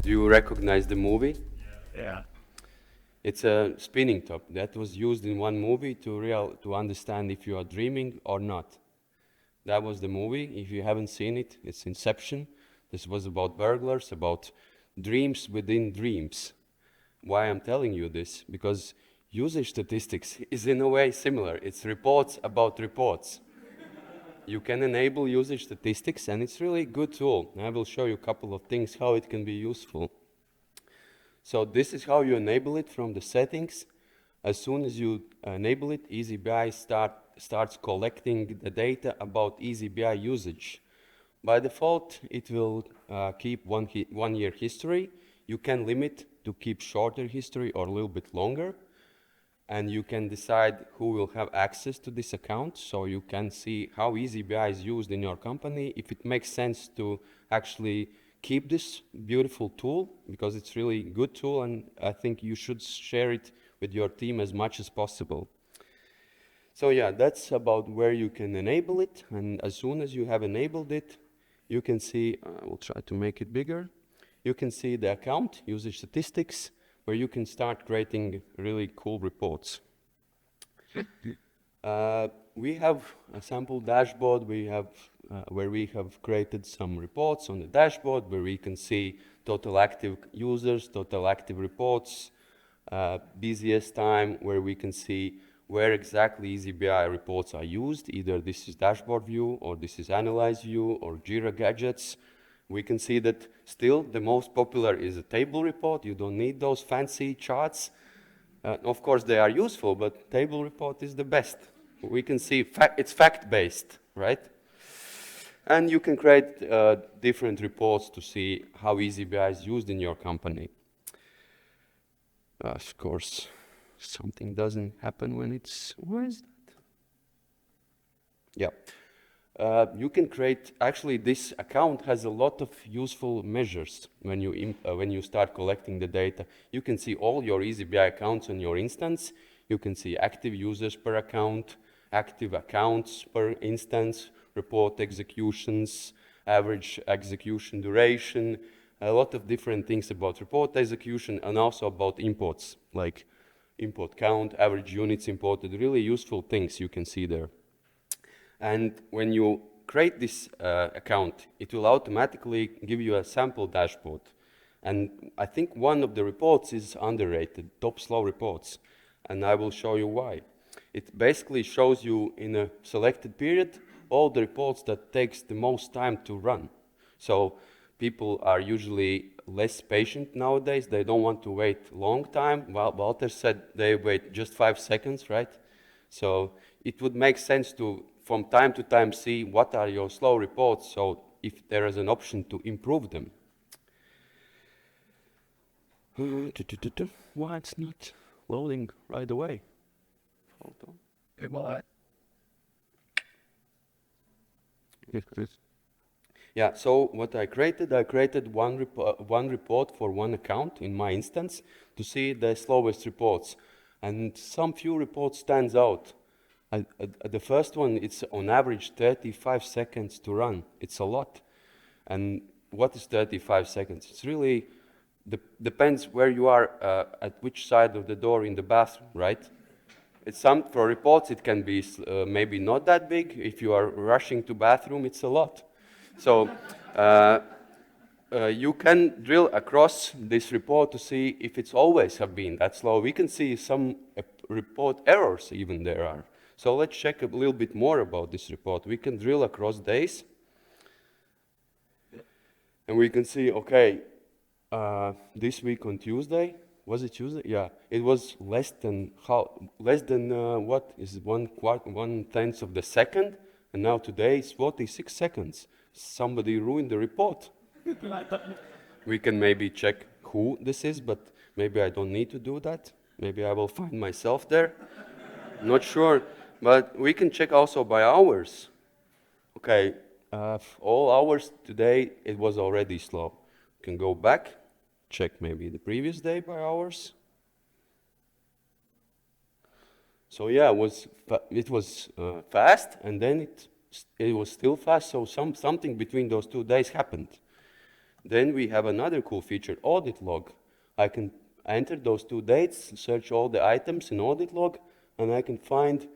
Do you recognize the movie? Yeah. It's a spinning top that was used in one movie to understand if you are dreaming or not. That was the movie. If you haven't seen it, it's Inception. This was about burglars, about dreams within dreams. Why I'm telling you this? Because usage statistics is in a way similar. It's reports about reports. You can enable usage statistics, and it's really a good tool. I will show you a couple of things how it can be useful. So this is how you enable it from the settings. As soon as you enable it, eazyBI starts collecting the data about eazyBI usage. By default, it will keep one year history. You can limit to keep shorter history or a little bit longer. And you can decide who will have access to this account, so you can see how eazyBI is used in your company, if it makes sense to actually keep this beautiful tool, because it's really a good tool, and I think you should share it with your team as much as possible. So yeah, that's about where you can enable it, and as soon as you have enabled it, you can see, we'll try to make it bigger, you can see the account, usage statistics, where you can start creating really cool reports. We have a sample dashboard where we have created some reports on the dashboard where we can see total active users, total active reports, busiest time, where we can see where exactly eazyBI reports are used. Either this is dashboard view, or this is analyze view, or Jira gadgets. We can see that still the most popular is a table report. You don't need those fancy charts. Of course, they are useful, but table report is the best. We can see it's fact-based, right? And you can create different reports to see how eazyBI is used in your company. Of course, something doesn't happen when it's... Where is that? Yeah. You can create, actually this account has a lot of useful measures when you start collecting the data. You can see all your eazyBI accounts on your instance. You can see active users per account, active accounts per instance, report executions, average execution duration, a lot of different things about report execution, and also about imports, like import count, average units imported, really useful things you can see there. And when you create this account, it will automatically give you a sample dashboard. And I think one of the reports is underrated, top slow reports. And I will show you why. It basically shows you in a selected period all the reports that takes the most time to run. So people are usually less patient nowadays. They don't want to wait long time. Well, Walter said they wait just 5 seconds, right? So it would make sense to, from time to time, see what are your slow reports, so if there is an option to improve them. Why it's not loading right away? Hold on. Yeah, so what I created one report for one account in my instance to see the slowest reports. And some few reports stands out. The first one, it's on average 35 seconds to run. It's a lot. And what is 35 seconds? It's really depends where you are, at which side of the door in the bathroom, right? For reports, it can be maybe not that big. If you are rushing to bathroom, it's a lot. So you can drill across this report to see if it's always have been that slow. We can see some report errors even there are. So let's check a little bit more about this report. We can drill across days. And we can see, okay, this week on Tuesday, was it Tuesday? Yeah, it was less than what is 1/10 of the second, and now today it's 46 seconds. Somebody ruined the report. We can maybe check who this is, but maybe I don't need to do that. Maybe I will find myself there. Not sure, but we can check also by hours. Okay, all hours today, it was already slow. You can go back, check maybe the previous day by hours. So yeah, it was fast, and then it was still fast, so something between those 2 days happened. Then we have another cool feature, Audit Log. I can enter those 2 dates, search all the items in Audit Log, and I can find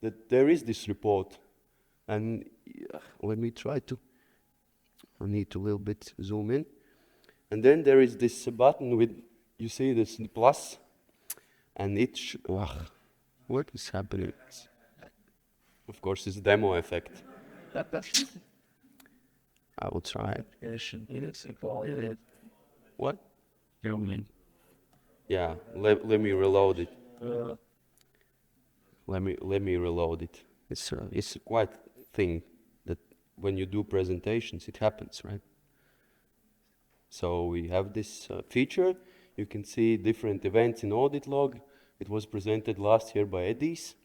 that there is this report. And let me try to, I need to a little bit zoom in. And then there is this button with, you see this plus, and it what is happening? Of course, it's demo effect. I will try it. What? Yeah, let me reload it. Let me reload it. It's quite thing that when you do presentations, it happens, right? So we have this feature. You can see different events in Audit Log. It was presented last year by Eddies.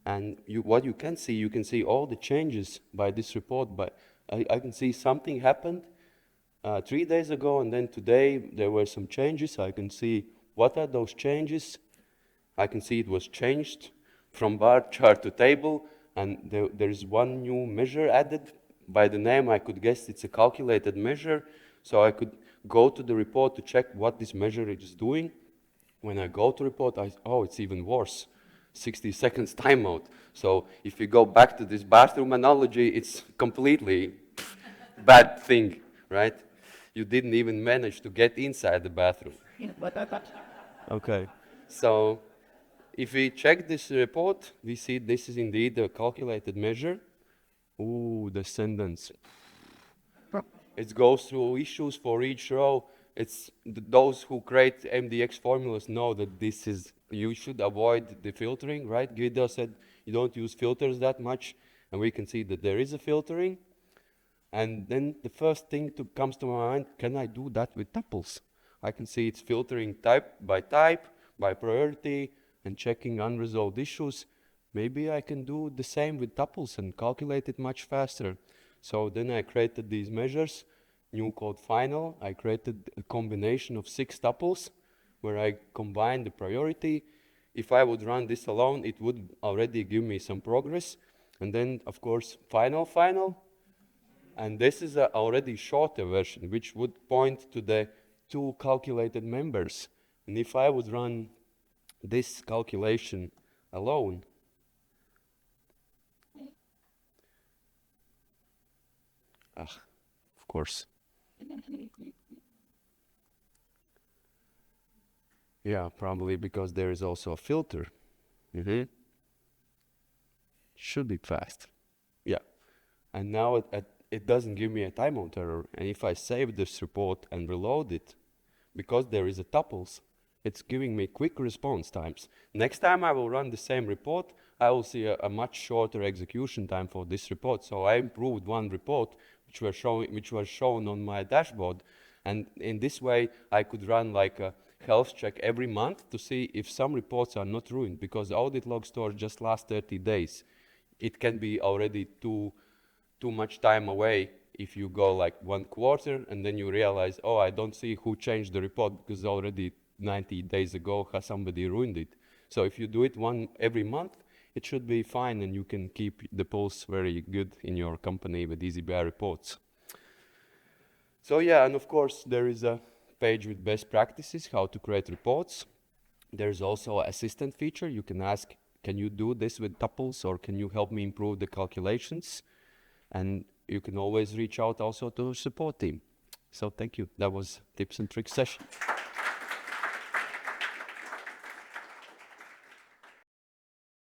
And what you can see all the changes by this report. But I can see something happened 3 days ago, and then today there were some changes. I can see what are those changes. I can see it was changed from bar chart to table, and there is one new measure added. By the name, I could guess it's a calculated measure, so I could go to the report to check what this measure is doing. When I go to report, it's even worse. 60 seconds timeout. So if you go back to this bathroom analogy, it's completely bad thing, right? You didn't even manage to get inside the bathroom. Okay. So if we check this report, we see this is indeed a calculated measure. Ooh, the sentence. It goes through issues for each row. It's those who create MDX formulas know that this is, you should avoid the filtering, right? Guido said you don't use filters that much, and we can see that there is a filtering. And then the first thing comes to my mind, can I do that with tuples? I can see it's filtering type, by priority, and checking unresolved issues. Maybe I can do the same with tuples and calculate it much faster. So then I created these measures, new called final. I created a combination of 6 tuples where I combined the priority. If I would run this alone, it would already give me some progress. And then, of course, final. And this is a already shorter version, which would point to the 2 calculated members. And if I would run this calculation alone, of course. Yeah, probably because there is also a filter. Should be fast. Yeah. And now it doesn't give me a timeout error. And if I save this report and reload it, because there is a tuples, it's giving me quick response times. Next time I will run the same report, I will see a much shorter execution time for this report. So I improved one report which was shown on my dashboard. And in this way, I could run like a health check every month to see if some reports are not ruined, because the audit log store just lasts 30 days. It can be already too much time away if you go like 1 quarter and then you realize, oh, I don't see who changed the report because already 90 days ago somebody ruined it. So if you do it every month, it should be fine, and you can keep the pulse very good in your company with eazyBI reports. So yeah, and of course there is a page with best practices, how to create reports. There's also an assistant feature. You can ask, can you do this with tuples, or can you help me improve the calculations? And you can always reach out also to the support team. So thank you. That was tips and tricks session.